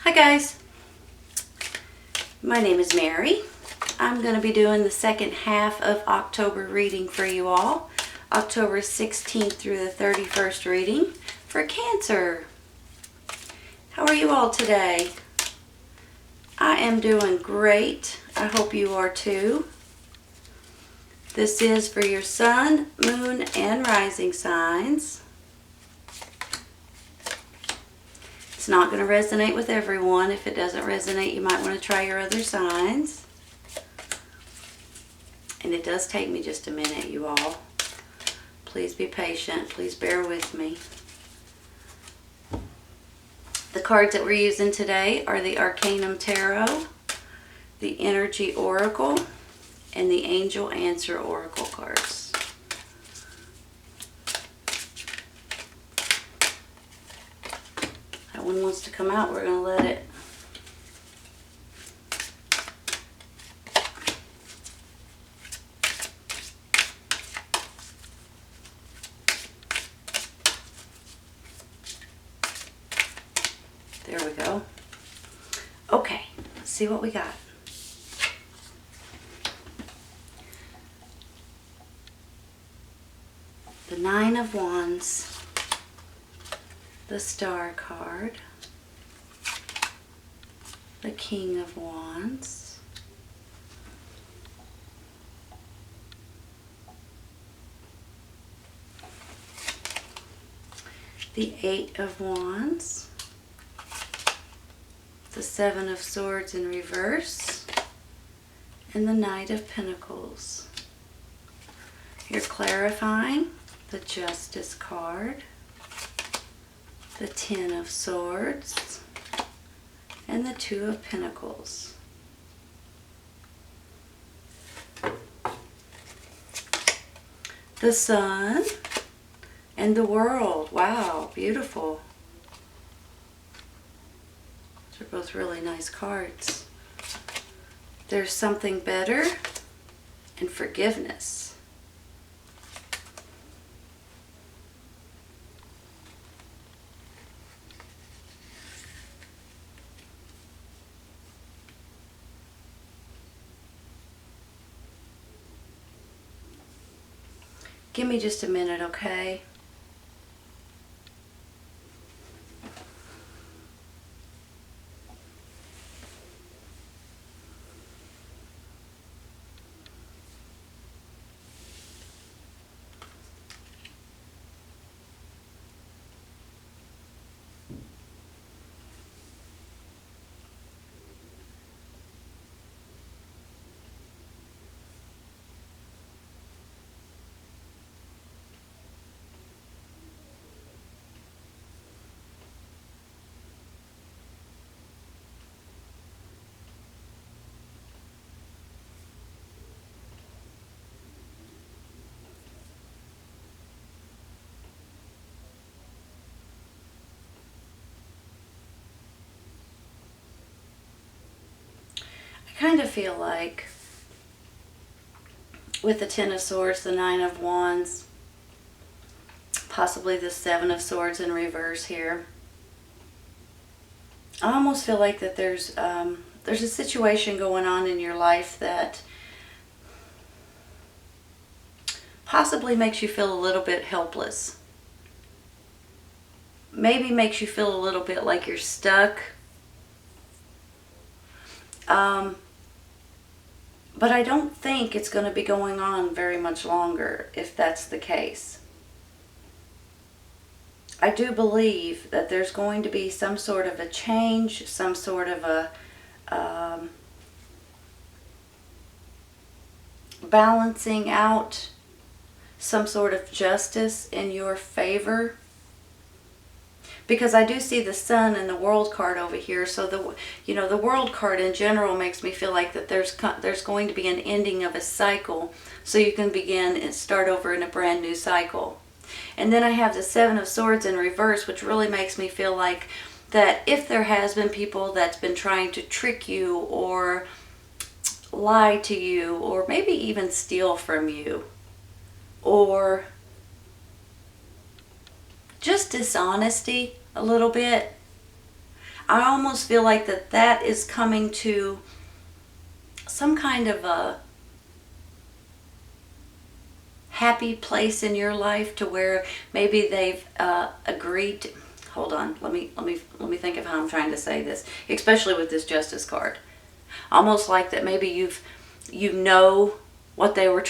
Hi guys, my name is Mary. I'm going to be doing the second half of October reading for you all. October 16th through the 31st reading for Cancer. How are you all today? I am doing great. I hope you are too. This is for your sun, moon, and rising signs. It's not going to resonate with everyone. If it doesn't resonate, you might want to try your other signs. And it does take me just a minute, you all. Please be patient. Please bear with me. The cards that we're using today are the Arcanum Tarot, the Energy Oracle, and the Angel Answer Oracle cards. That one wants to come out. We're going to let it. There we go. Okay, let's see what we got. The Nine of Wands, the Star card, the King of Wands, the Eight of Wands, the Seven of Swords in reverse, and the Knight of Pentacles. You're clarifying the Justice card, the Ten of Swords, and the Two of Pentacles. The Sun and the World. Wow, beautiful. Those are both really nice cards. There's something better and forgiveness. Give me just a minute, okay? I kind of feel like with the Ten of Swords, the Nine of Wands, possibly the Seven of Swords in reverse here, I almost feel like that there's a situation going on in your life that possibly makes you feel a little bit helpless. Maybe makes you feel a little bit like you're stuck. But I don't think it's going to be going on very much longer if that's the case. I do believe that there's going to be some sort of a change, some sort of a balancing out, some sort of justice in your favor. Because I do see the Sun and the World card over here, so the World card in general makes me feel like that there's going to be an ending of a cycle, so you can begin and start over in a brand new cycle. And then I have the Seven of Swords in reverse, which really makes me feel like that if there has been people that's been trying to trick you or lie to you or maybe even steal from you or just dishonesty a little bit, I almost feel like that is coming to some kind of a happy place in your life, to where maybe they've agreed to, hold on, let me think of how I'm trying to say this, especially with this Justice card. Almost like that maybe you know what they were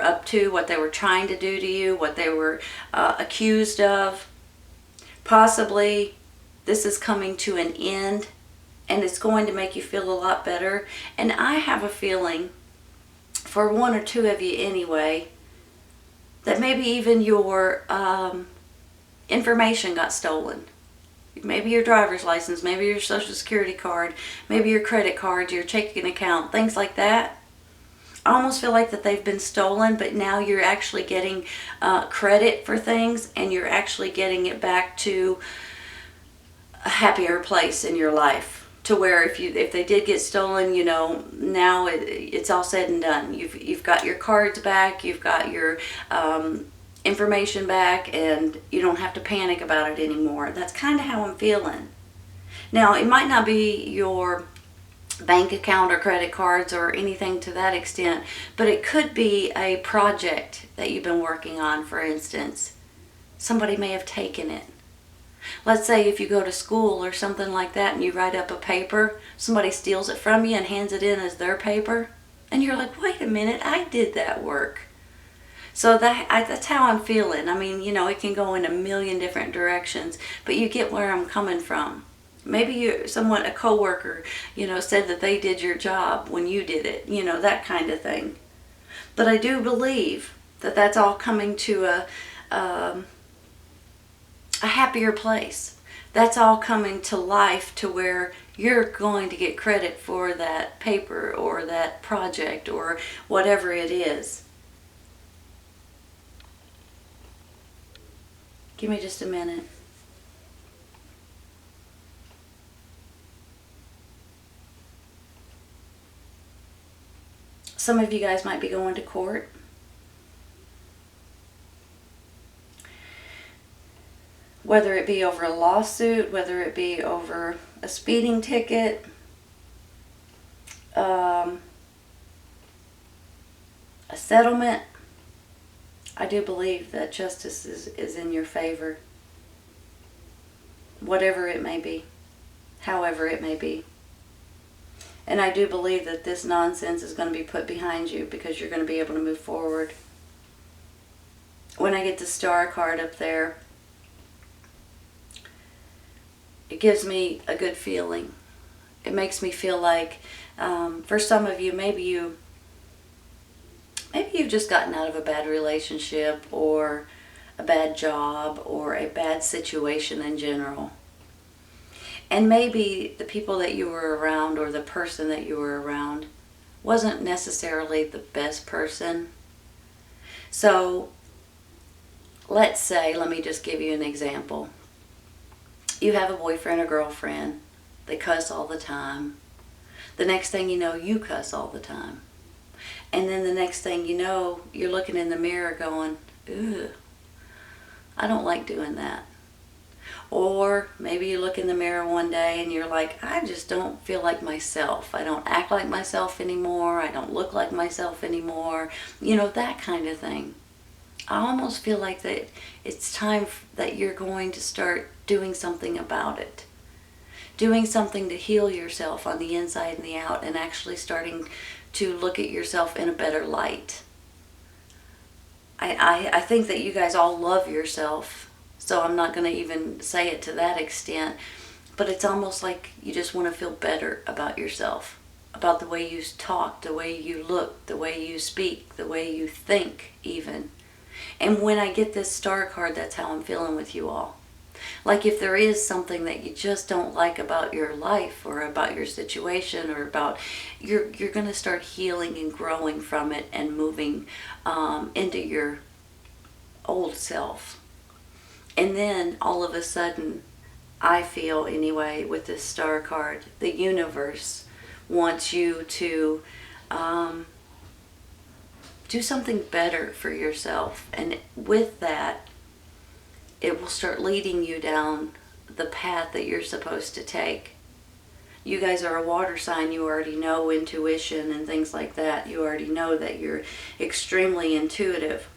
up to, what they were trying to do to you, what they were accused of. Possibly this is coming to an end, and it's going to make you feel a lot better. And I have a feeling, for one or two of you anyway, that maybe even your information got stolen. Maybe your driver's license, maybe your social security card, maybe your credit card, your checking account, things like that. I almost feel like that they've been stolen, but now you're actually getting credit for things, and you're actually getting it back to a happier place in your life, to where if they did get stolen, now it's all said and done. You've got your cards back, you've got your information back, and you don't have to panic about it anymore. That's kind of how I'm feeling. Now, it might not be your bank account or credit cards or anything to that extent, but it could be a project that you've been working on, for instance. Somebody may have taken it. Let's say if you go to school or something like that and you write up a paper, somebody steals it from you and hands it in as their paper, and you're like, wait a minute, I did that work. So that's how I'm feeling. I mean, it can go in a million different directions, but you get where I'm coming from. Maybe a coworker, said that they did your job when you did it, that kind of thing. But I do believe that that's all coming to a happier place. That's all coming to life, to where you're going to get credit for that paper or that project or whatever it is. Give me just a minute. Some of you guys might be going to court. Whether it be over a lawsuit, whether it be over a speeding ticket, a settlement. I do believe that justice is in your favor. Whatever it may be. However it may be. And I do believe that this nonsense is going to be put behind you, because you're going to be able to move forward. When I get the star card up there, it gives me a good feeling. It makes me feel like, for some of you, maybe you've just gotten out of a bad relationship, or a bad job, or a bad situation in general. And maybe the people that you were around, or the person that you were around, wasn't necessarily the best person. So, let me just give you an example. You have a boyfriend or girlfriend. They cuss all the time. The next thing you know, you cuss all the time. And then the next thing you know, you're looking in the mirror going, ugh, I don't like doing that. Or maybe you look in the mirror one day and you're like, I just don't feel like myself. I don't act like myself anymore. I don't look like myself anymore. That kind of thing. I almost feel like that it's time that you're going to start doing something about it. Doing something to heal yourself on the inside and the out, and actually starting to look at yourself in a better light. I think that you guys all love yourself, so I'm not going to even say it to that extent, but it's almost like you just want to feel better about yourself, about the way you talk, the way you look, the way you speak, the way you think even. And when I get this star card, that's how I'm feeling with you all. Like if there is something that you just don't like about your life, or about your situation, or about, you're going to start healing and growing from it, and moving into your old self. And then all of a sudden, I feel anyway, with this star card, the universe wants you to do something better for yourself. And with that, it will start leading you down the path that you're supposed to take. You guys are a water sign. You already know intuition and things like that. You already know that you're extremely intuitive.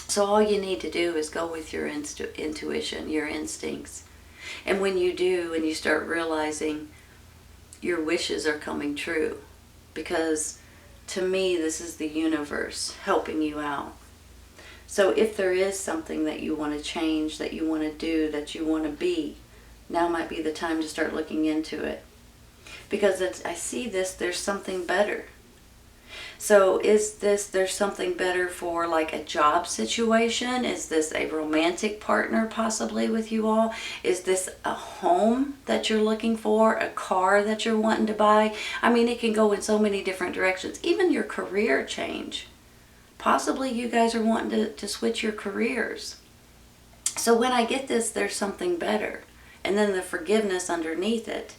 So all you need to do is go with your intuition, your instincts. And when you do, and you start realizing your wishes are coming true, because to me, this is the universe helping you out. So if there is something that you want to change, that you want to do, that you want to be, now might be the time to start looking into it. Because I see this, there's something better. So there's something better for like a job situation? Is this a romantic partner possibly with you all? Is this a home that you're looking for? A car that you're wanting to buy? I mean, it can go in so many different directions. Even your career change. Possibly you guys are wanting to switch your careers. So when I get this, there's something better. And then the forgiveness underneath it.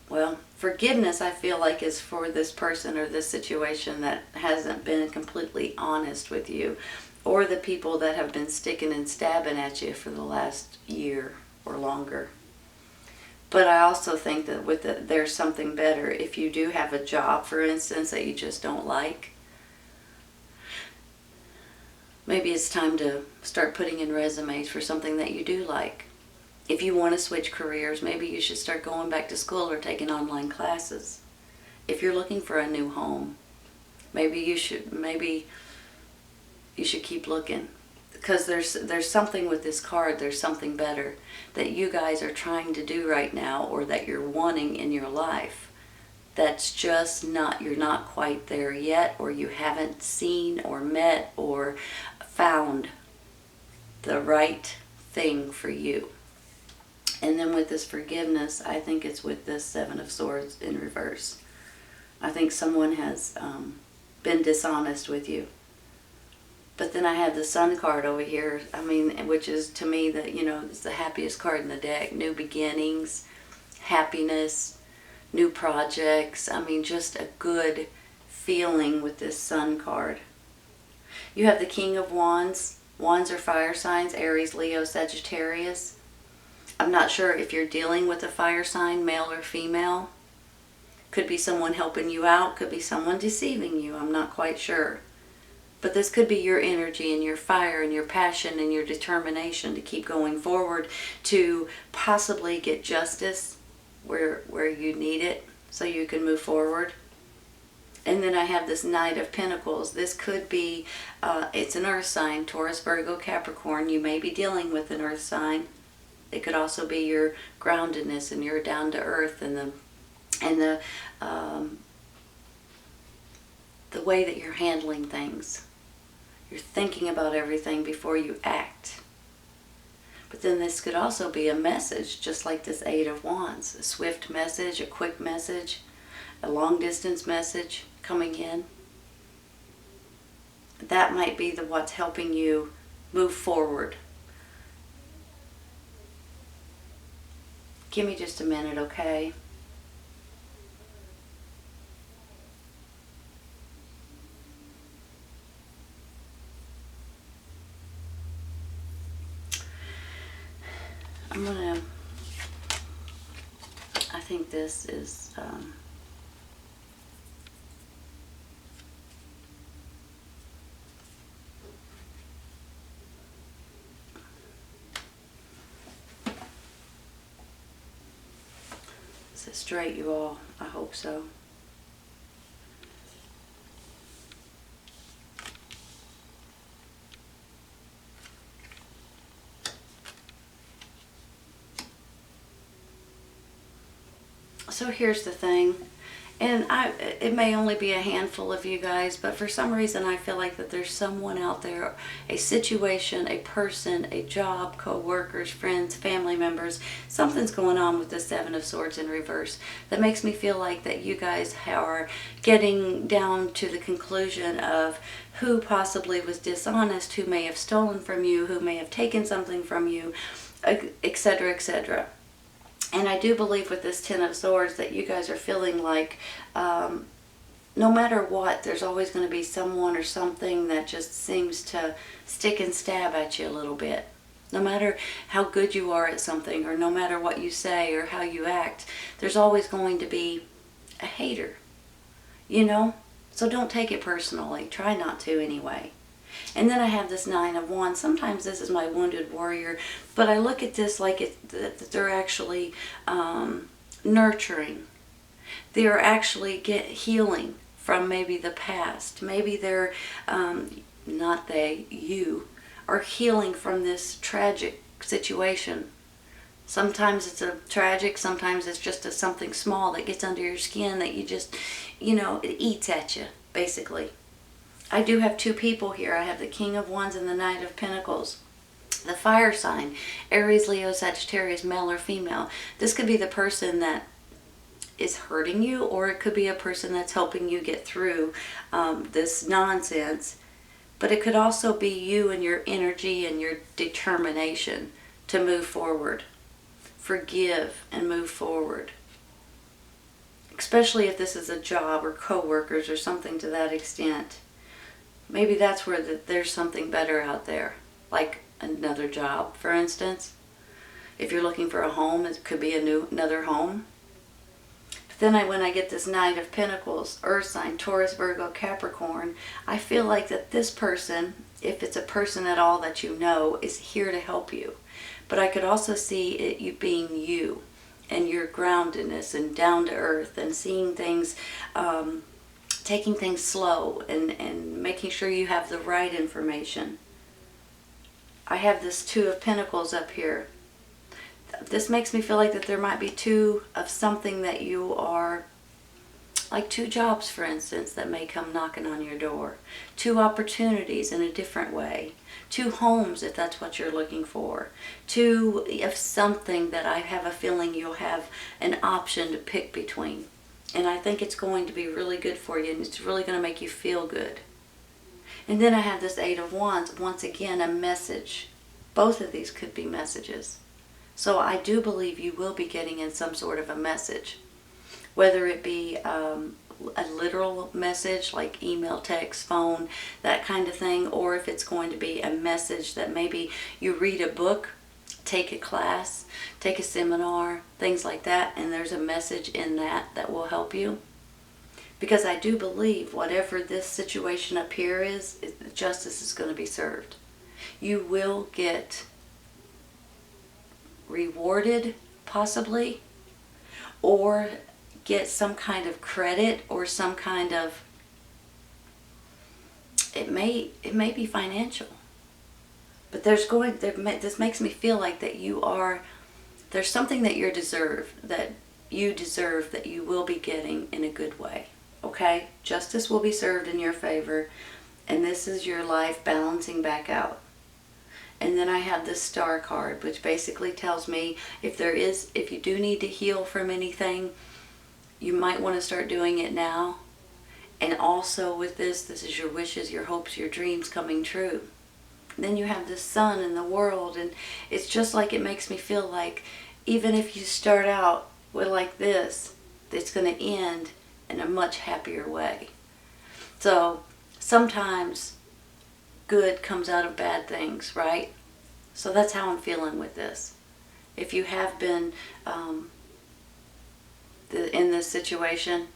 Well, forgiveness, I feel like, is for this person or this situation that hasn't been completely honest with you, or the people that have been sticking and stabbing at you for the last year or longer. But I also think that there's something better. If you do have a job, for instance, that you just don't like, maybe it's time to start putting in resumes for something that you do like. If you want to switch careers, maybe you should start going back to school or taking online classes. If you're looking for a new home, maybe you should keep looking. Because there's something with this card, there's something better that you guys are trying to do right now, or that you're wanting in your life. That's just you're not quite there yet, or you haven't seen or met or found the right thing for you. And then with this forgiveness, I think it's with this Seven of Swords in reverse. I think someone has been dishonest with you. But then I have the Sun card over here, I mean, which is to me it's the happiest card in the deck. New beginnings, happiness, new projects. I mean, just a good feeling with this Sun card. You have the King of Wands. Wands are fire signs, Aries, Leo, Sagittarius. I'm not sure if you're dealing with a fire sign, male or female. Could be someone helping you out, could be someone deceiving you. I'm not quite sure. But this could be your energy and your fire and your passion and your determination to keep going forward, to possibly get justice where you need it so you can move forward. And then I have this Knight of Pentacles. This could be, it's an earth sign, Taurus, Virgo, Capricorn. You may be dealing with an earth sign. It could also be your groundedness and your down to earth and the way that you're handling things. You're thinking about everything before you act. But then this could also be a message, just like this Eight of Wands. A swift message, a quick message, a long distance message coming in. That might be what's helping you move forward. Give me just a minute, okay? I think this is, is it straight, you all? I hope so. So here's the thing, and it may only be a handful of you guys, but for some reason I feel like that there's someone out there, a situation, a person, a job, co-workers, friends, family members, something's going on with the Seven of Swords in reverse that makes me feel like that you guys are getting down to the conclusion of who possibly was dishonest, who may have stolen from you, who may have taken something from you, etc., etc. And I do believe with this Ten of Swords that you guys are feeling like no matter what, there's always going to be someone or something that just seems to stick and stab at you a little bit. No matter how good you are at something, or no matter what you say or how you act, there's always going to be a hater, you know? So don't take it personally. Try not to anyway. And then I have this Nine of Wands. Sometimes this is my wounded warrior, but I look at this like that they're actually nurturing. They're actually healing from maybe the past. Maybe they're, not they, you, are healing from this tragic situation. Sometimes it's a tragic, sometimes it's just something small that gets under your skin that you just, it eats at you, basically. I do have two people here. I have the King of Wands and the Knight of Pentacles. The fire sign, Aries, Leo, Sagittarius, male or female. This could be the person that is hurting you, or it could be a person that's helping you get through this nonsense. But it could also be you and your energy and your determination to move forward. Forgive and move forward. Especially if this is a job or co-workers or something to that extent. Maybe that's where there's something better out there. Like another job, for instance. If you're looking for a home, it could be another home. But then when I get this Knight of Pentacles, Earth sign, Taurus, Virgo, Capricorn, I feel like that this person, if it's a person at all that you know, is here to help you. But I could also see it you being you and your groundedness and down to earth and seeing things, taking things slow and making sure you have the right information. I have this Two of Pentacles up here. This makes me feel like that there might be two of something that you are, like two jobs, for instance, that may come knocking on your door. Two opportunities in a different way. Two homes, if that's what you're looking for. Two of something that I have a feeling you'll have an option to pick between. And I think it's going to be really good for you, and it's really going to make you feel good. And then I have this Eight of Wands. Once again, a message. Both of these could be messages. So I do believe you will be getting in some sort of a message. Whether it be a literal message like email, text, phone, that kind of thing. Or if it's going to be a message that maybe you read a book, take a class, take a seminar, things like that, and there's a message in that will help you. Because I do believe whatever this situation up here is, justice is going to be served. You will get rewarded, possibly, or get some kind of credit or some kind of, it may be financial. But this makes me feel like that there's something that you deserve that you will be getting in a good way. Okay? Justice will be served in your favor, and this is your life balancing back out. And then I have this Star card, which basically tells me if you do need to heal from anything, you might want to start doing it now. And also with this is your wishes, your hopes, your dreams coming true. Then you have the Sun in the world, and it's just like it makes me feel like even if you start out with like this, it's going to end in a much happier way. So sometimes good comes out of bad things, right? So that's how I'm feeling with this. If you have been in this situation,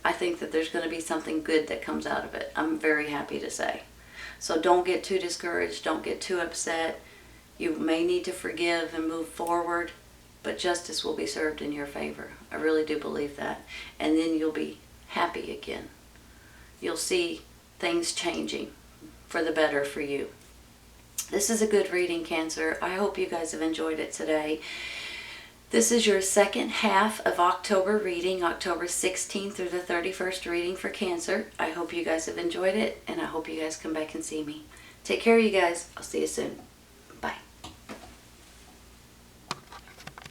I think that there's going to be something good that comes out of it. I'm very happy to say. So don't get too discouraged. Don't get too upset. You may need to forgive and move forward, but justice will be served in your favor. I really do believe that. And then you'll be happy again. You'll see things changing for the better for you. This is a good reading, Cancer. I hope you guys have enjoyed it today. This is your second half of October reading, October 16th through the 31st reading for Cancer. I hope you guys have enjoyed it, and I hope you guys come back and see me. Take care, you guys. I'll see you soon.